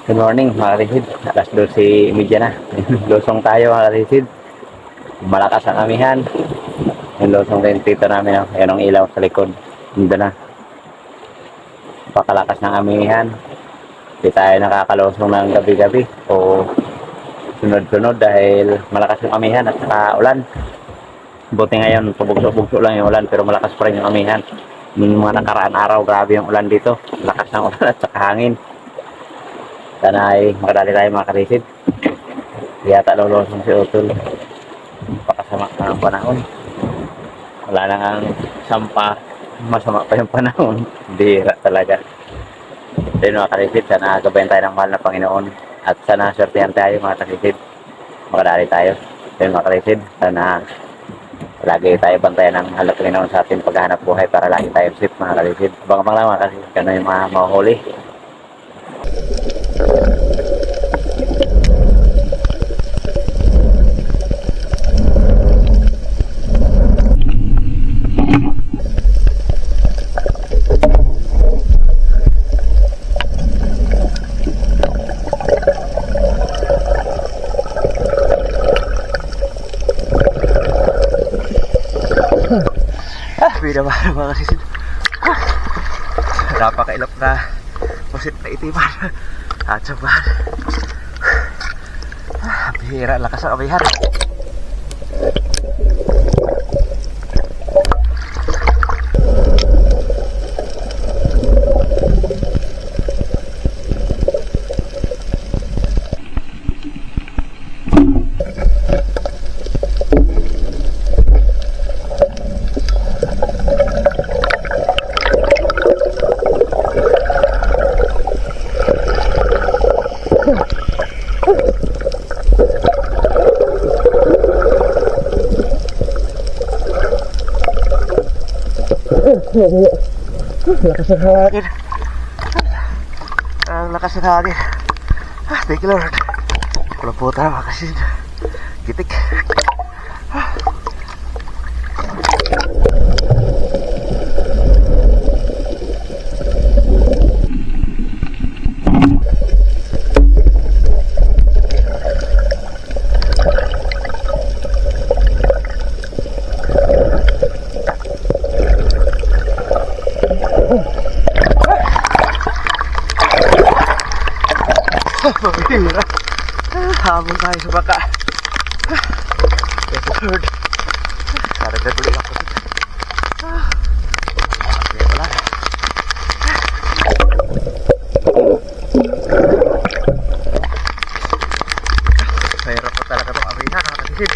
Good morning mga kalisid. Alas 12:30 na. Lusong tayo mga kalisid. Malakas ang amihan. Yung lusong din dito namin. Yan ang ilaw sa likod. Hindi na. Pakalakas ng amihan. Hindi tayo nakakalusong ng gabi-gabi. O sunod-sunod dahil malakas yung amihan at saka ulan. Buti ngayon, pabugso-bugso lang yung ulan pero malakas pa rin yung amihan. Yung mga nakaraan araw, grabe yung ulan dito. Lakas ng ulan at saka hangin. Sana ay makadali tayo mga kalisid. Yata lulusong si Utol. Pakasama ng panahon. Wala na ang sampa. Masama pa yung panahon. Bihira talaga. Then mga kalisid, sana gabayan tayo ng mahal na Panginoon. At sana swertihan tayo mga kalisid. Makadali tayo. Then mga kalisid, sana lagi tayo bantayan ng mahal na Panginoon sa ating paghahanap buhay para lagi tayo safe mga kalisid. Abang-abang lang mga kalisid. Kano yung mga mahuhuli. Bida-bida mga kalisid. Napakailap na pusit na itiman at sabahan. Bihira, lakas ang amihan. Lakas ng hangin. Ang lakas ng hangin. Thank you Lord. Kulang po tayo mga kalisid. Gitik. Pabihira. Hamon tayo sa baka. Thank you Lord. Karagdag ulit ako. Kaya pala. Mahirap po talaga itong amihan mga kalisid.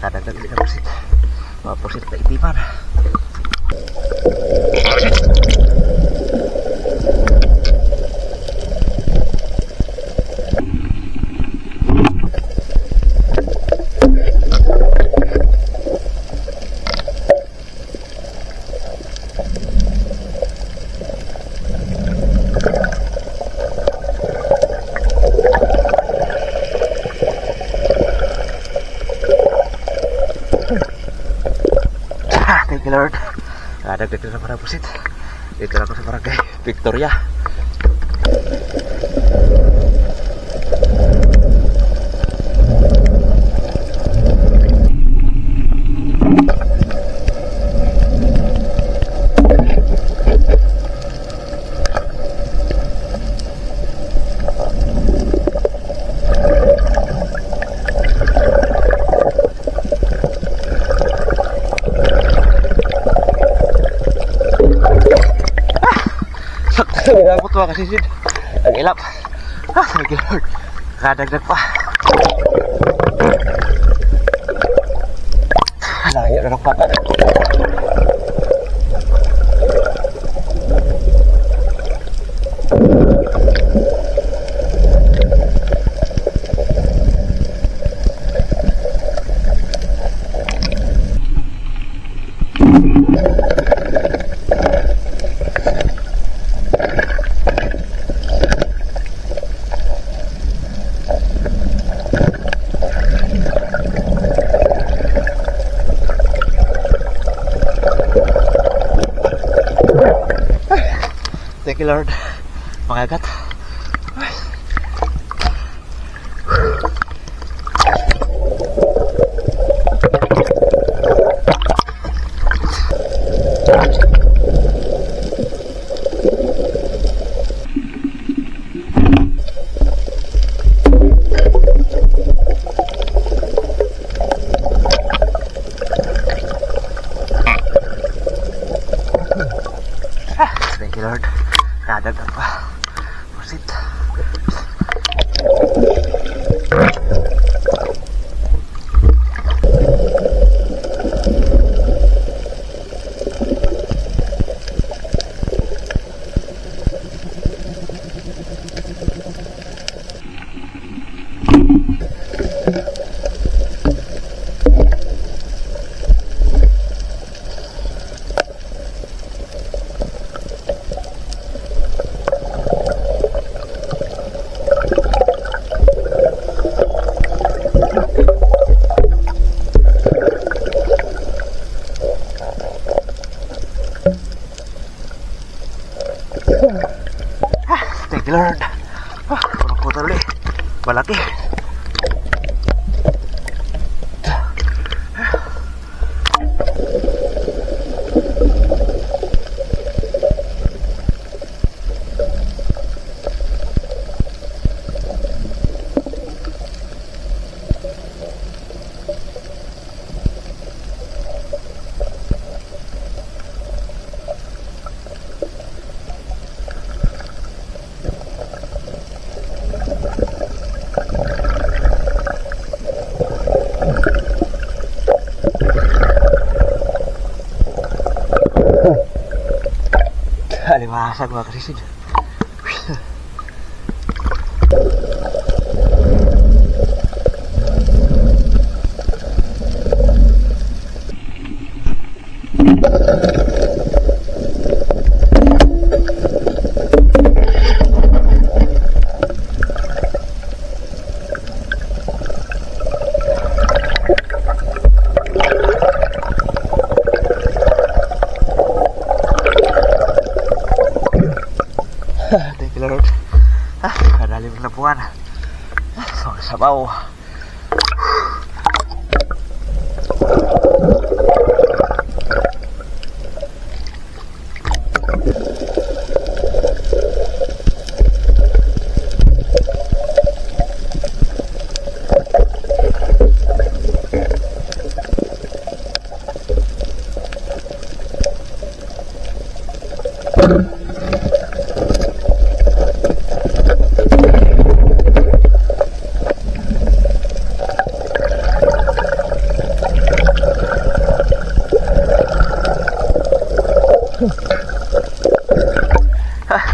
Kadagdag ulit ang pusit. Mga pusit na itipan. Thank you Lord. Kadagdag na para pusit. Dito lang ako sa barangay Victoria. Nagabot mga kasisid. Ang ilap. Thank you Lord. Kadagdag pa. Layo na ng pata. Thank you Lord. Pangagat. Thank you Lord. Kadagdag pa. Proceed. Thank you Lord. Kurang putar ulit. Malaki. Alimasag mga kasisid. Thank you Lord. Kadalim na buwan. Sabaw.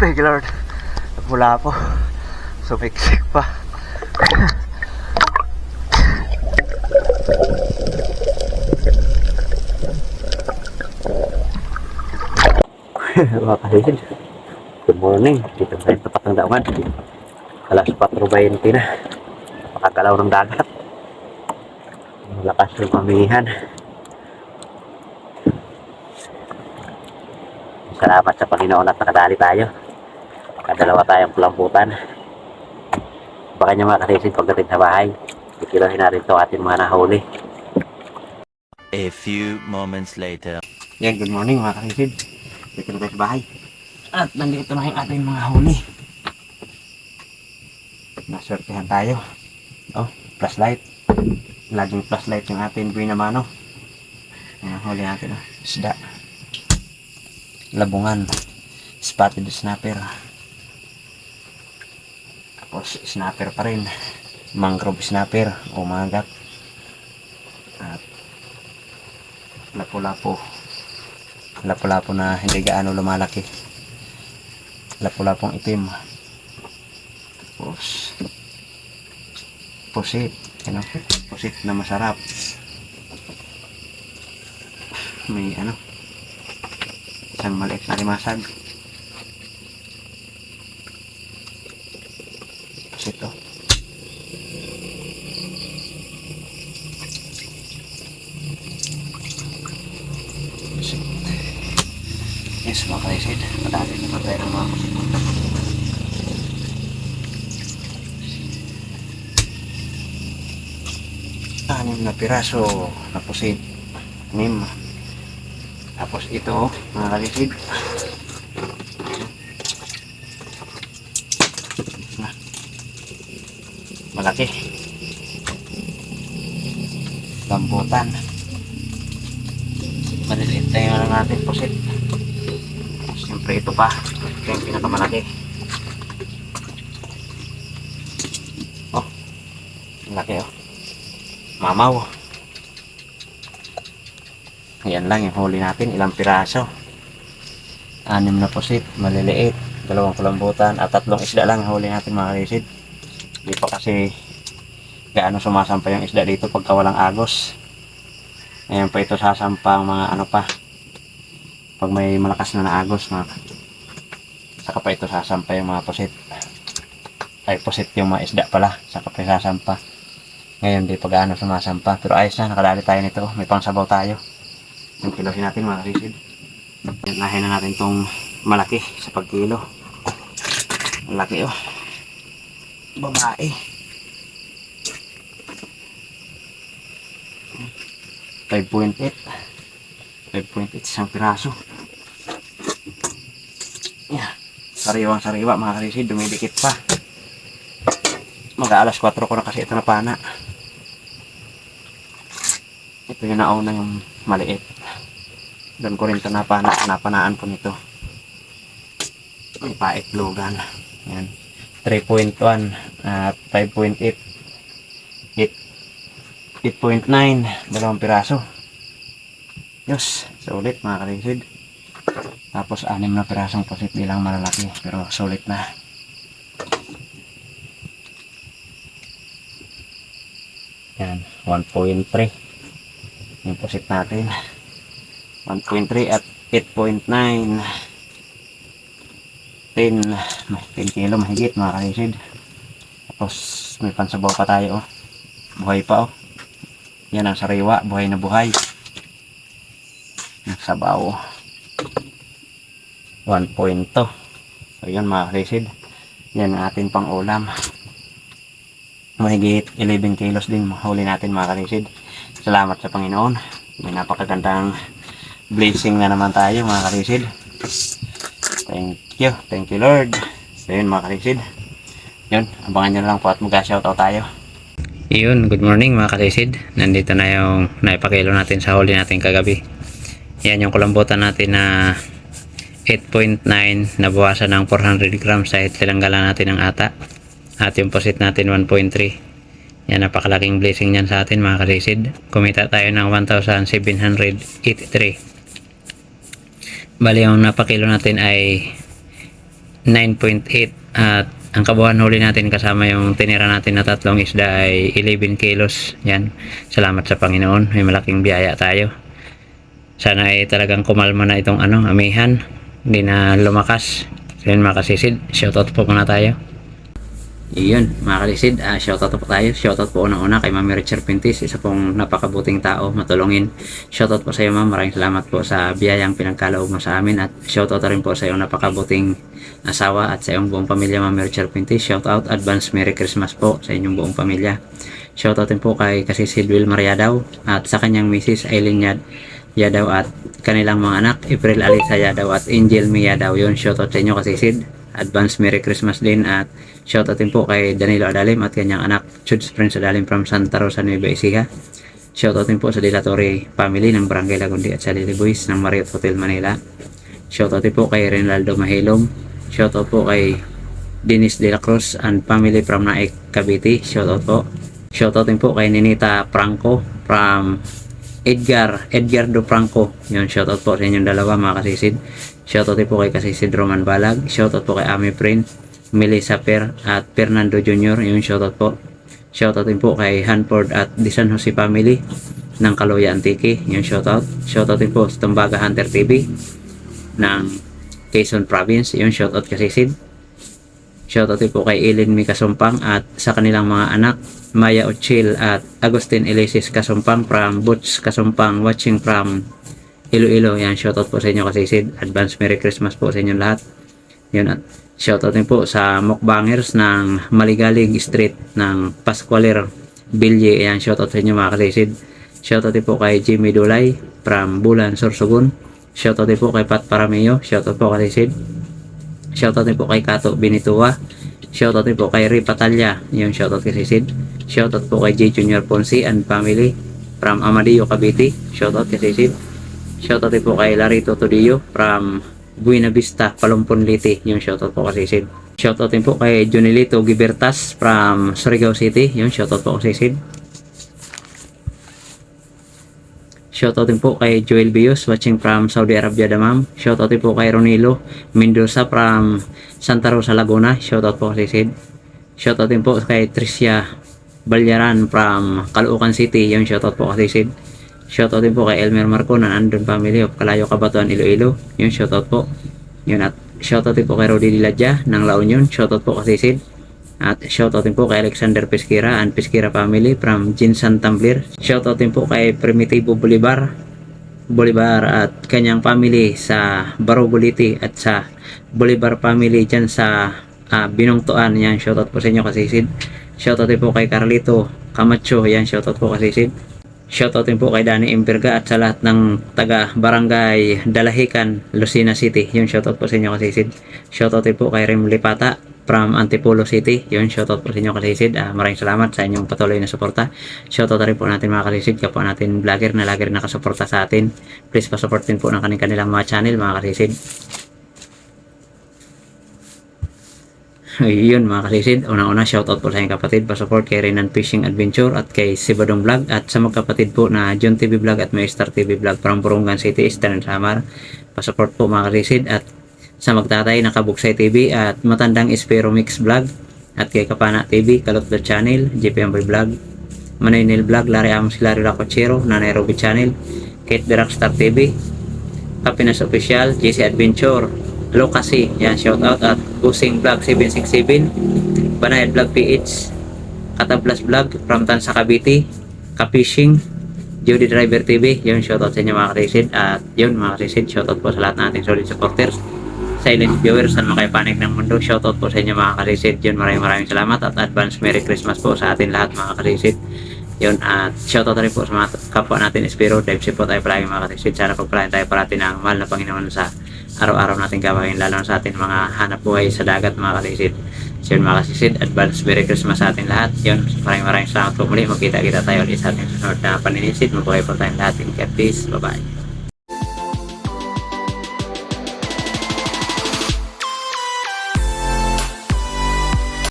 Thank you Lord. Mula po. Sumiksik pa. Mga kasisid, good morning. Dito tayo sa tapat ng daungan. Alas 4:20 na. Pakagalaw ng dagat. Malakas yung amihan. Salamat sa Panginoon at nakadali tayo. Kadalawa tayong pulamputan. Baka nyo mga kasisid pagdating sa bahay, ikilohin na rin ito ating mga nahuli. A few moments later. Yan, good morning mga kasisid. Dito na tayo sa bahay. At nandito na yung ating mga huli. Naswertehan tayo. Oh, flashlight. Laging flashlight yung ating binamano. Huli natin. Isda. Labungan. spotted snapper. Tapos snapper pa rin, mangrove snapper o magat, at lapu-lapu na hindi gaano lumalaki, lapu-lapong itim. Tapos pusit, pusit na masarap. May isang maliit na limasag. Pusit to. Pusit. Yes, mga kaisid, madali na tayo ng mga pusit. Anim na piraso na pusit. 6. Tapos ito, mga kalisid, malaki, lambutan, maliliit na yung natin pusit. Siyempre ito pa, ito yung pinakamalaki. Oh, malaki oh, mamaw. Yan lang yung huli natin, ilang piraso. 6 na pusit, maliliit, 2 kulambutan, at 3 isda lang yung huli natin, mga kalisid. Hindi pa kasi gaano sumasampa yung isda dito pagka walang agos. Ngayon pa ito sasampang mga pa, pag may malakas na agos, saka pa ito sasampa yung mga pusit. Ay, pusit yung mga isda pala, saka pa sasampa. Ngayon di pa gaano sumasampa, pero ayos na, nakadali tayo nito, may pangsabaw tayo. Yung kilohin natin, mga kalisid. Nahin na natin tong malaki sa pagkilo. Malaki oh, babae. 5.8 isang piraso. Yeah. Sariwang sariwa, mga kalisid, dumidikit pa. Mag-aalas 4 ko na kasi ito napana. Ito yung nauna yung maliit. Doon ko rin ito napanaan ko nito. May paitlogan. Yan. 3.1 at 5.8. 8.9. 2 piraso. Yes, sulit, mga kalisid. Tapos 6 na pirasong pusit, bilang malalaki, pero sulit na. Yan, 1.3 yung pusit natin. 1.3 at 8.9. 10 kilo mahigit, mga kalisid. Tapos may pansabaw pa tayo oh. Buhay pa oh. Yan ang sariwa, buhay na buhay. Yung sabaw 1.2. So yun, mga kalisid, yan ang ating pang ulam. Mahigit 11 kilos din huli natin, mga kalisid. Salamat sa Panginoon, may napakagandang blessing na naman tayo, mga kalisid. Thank you Lord. So yun, mga kalisid, yun, abangan nyo lang po at mag-shoutout tayo. Yun, good morning, mga kalisid. Nandito na yung naipakilo natin sa huli natin kagabi. Yan yung kulambutan natin na 8.9, nabawasan ng 400 grams dahil tinanggalan natin ng ata. At yung pusit natin 1.3. Yan, napakalaking blessing yan sa atin, mga kalisid. Kumita tayo ng 1,783. Bali, yung napakilo natin ay 9.8 at ang kabuuan huli natin kasama yung tinira natin na 3 isda ay 11 kilos. Yan, salamat sa Panginoon, may malaking biyaya tayo. Sana ay talagang kumalma na itong amihan, hindi na lumakas. So yun, mga kasisid, shoutout po muna tayo. Iyon, mga kalisid, shoutout po tayo. Shoutout po unang-una kay Ma'am Richard Pintis, isa pong napakabuting tao, matulungin. Shoutout po sa iyo, Ma'am. Maraming salamat po sa biyayang pinagkaloob mo sa amin. At shoutout rin po sa iyong napakabuting asawa at sa iyong buong pamilya, Ma'am Richard Pintis. Shoutout, advance Merry Christmas po sa inyong buong pamilya. Shoutout din po kay Kasisid Wilmar Yadaw at sa kanyang Mrs. Aileen Yadaw at kanilang mga anak, April Alisa Yadaw at Angel Mi Yadaw. Yun, shoutout sa inyo, Kasisid. Advance Merry Christmas din at shoutout din po kay Danilo Adalim at kanyang anak Chuds Prince Adalim from Santa Rosa, Nueva Ecija. Shoutout din po sa Dilatori family ng Barangay Lagundi at sa Lily Boys ng Marriott Hotel Manila. Shoutout din po kay Renaldo Mahilom. Shoutout po kay Dennis De La Cruz and family from Naik, Cavite. Shoutout po. Shoutout din po kay Ninita Franco from Edgardo Franco. Yun, shoutout po sa inyong dalawa mga kasisid. Shoutout din po kay Kasisid Roman Balag. Shoutout po kay Ami Prin, Melissa Per at Fernando Jr. Yun, shoutout po. Shoutout din po kay Hanford at The San Jose family ng Kaloya Antique. Yung shoutout. Shoutout din po sa Tumbaga Hunter TV ng Quezon Province. Yung shoutout Kasisid. Shoutout din po kay Eileen Mi Kasumpang at sa kanilang mga anak, Maya Ochil at Agustin Elisis Kasumpang from Butch Kasumpang, watching from Iloilo. Yan, shoutout po sa inyo Kasisid. Advance Merry Christmas po sa inyong lahat. Yun, at shoutout din po sa mukbangers ng Maligalig Street ng Pascualer Bilye. Yan, shoutout sa inyo mga Kasisid. Shoutout din po kay Jimmy Dulay from Bulan, Sorsogon. Shoutout din po kay Pat Parameo. Shoutout po Kasisid. Shoutout din po kay Kato Binitua. Shoutout din po kay Ray Patalya. Yung shoutout Kasisid. Shoutout po kay J. Junior Ponce and family from Amadeo, Cavite. Shoutout Kasisid. Shoutout din po kay Larito Todillo from Buena Vista, Palumpon Liti. Yung shoutout po Kasisid. Shoutout din po kay Junilito Gibertas from Surigao City. Yung shoutout po Kasisid. Shoutout din po kay Joel Bios watching from Saudi Arabia, Damam. Shoutout din po kay Ronilo Mendoza from Santa Rosa, Laguna. Shoutout po Kasisid. Shoutout din po kay Tricia Balyaran from Caloocan City. Yung shoutout po Kasisid. Shoutout din po kay Elmer Marco ng Andon family of Calayo, Cabatuan, Iloilo. Yung shoutout po. Yun, at shoutout din po kay Rodi Diladja ng La Union. Shoutout po Kasisid. At shoutout din po kay Alexander Pesquera and Pesquera family from Jinsan Tumbler. Shoutout din po kay Primitivo Bolivar at kanyang family sa Barogoliti at sa Bolivar family dyan sa Binongtoan. Yan, shoutout po sa inyo Kasisid. Shoutout din po kay Carlito Camacho. Yan, shoutout po Kasisid. Shoutout din po kay Danny Imperga at sa lahat ng taga Barangay Dalahican, Lucena City. Yung shoutout po sa inyo Kasisid. Shoutout din po kay Rem Lipata from Antipolo City. Yun, shoutout po sa inyo Kasisid. Maraming salamat sa inyong patuloy na suporta. Shoutout rin po natin mga Kasisid, kapwa natin vlogger na lagi rin nakasuporta sa atin. Please pasupport din po ng kanilang mga channel mga Kasisid. Yun mga Kasisid, unang-una shoutout po sa inyong kapatid, pasupport kay Renan Fishing Adventure at kay Sibadong Vlog at sa magkapatid po na John TV Vlog at Maystar TV Vlog from Burungan City, Eastern Samar. Pasupport po mga Kasisid at sa magtatay na Kabuksay TV at Matandang Espero Mix Vlog at kay Kapana TV, Kalotlo Channel, JPM Vlog, Manaynil Vlog, Larry Amos, Larry Lacochero, Nanay Ruby Channel, Kate The Rockstar TV, Happiness Official, JC Adventure, Lokasi, yan, shoutout at Busing Vlog 767, Banayad Vlog PH, Katablas Vlog from Tansa Cavite, Kapishing, Jody Driver TV. Yun, shoutout sa inyo mga Kasisid. At yun mga Kasisid, shoutout po sa lahat ng ating solid supporters, silent viewers at mga panig ng mundo. Shoutout po sa inyo mga Kasisid. Yun, maraming salamat at advance Merry Christmas po sa atin lahat mga Kasisid. Yun, at shoutout rin po sa mga kapwa natin Espero. Dive po tayo palagi mga Kasisid. Sana pagpalain tayo parati ng mahal na Panginoon sa araw-araw natin gawain, lalo na sa atin mga hanap buhay sa dagat mga Kasisid. So yun mga Kasisid, advance Merry Christmas sa atin lahat. Yun, maraming salamat po muli. Magkita-kita tayo ulit sa ating sunod na paninisid. Mabuhay po tayong lahat. In peace. Bye-bye.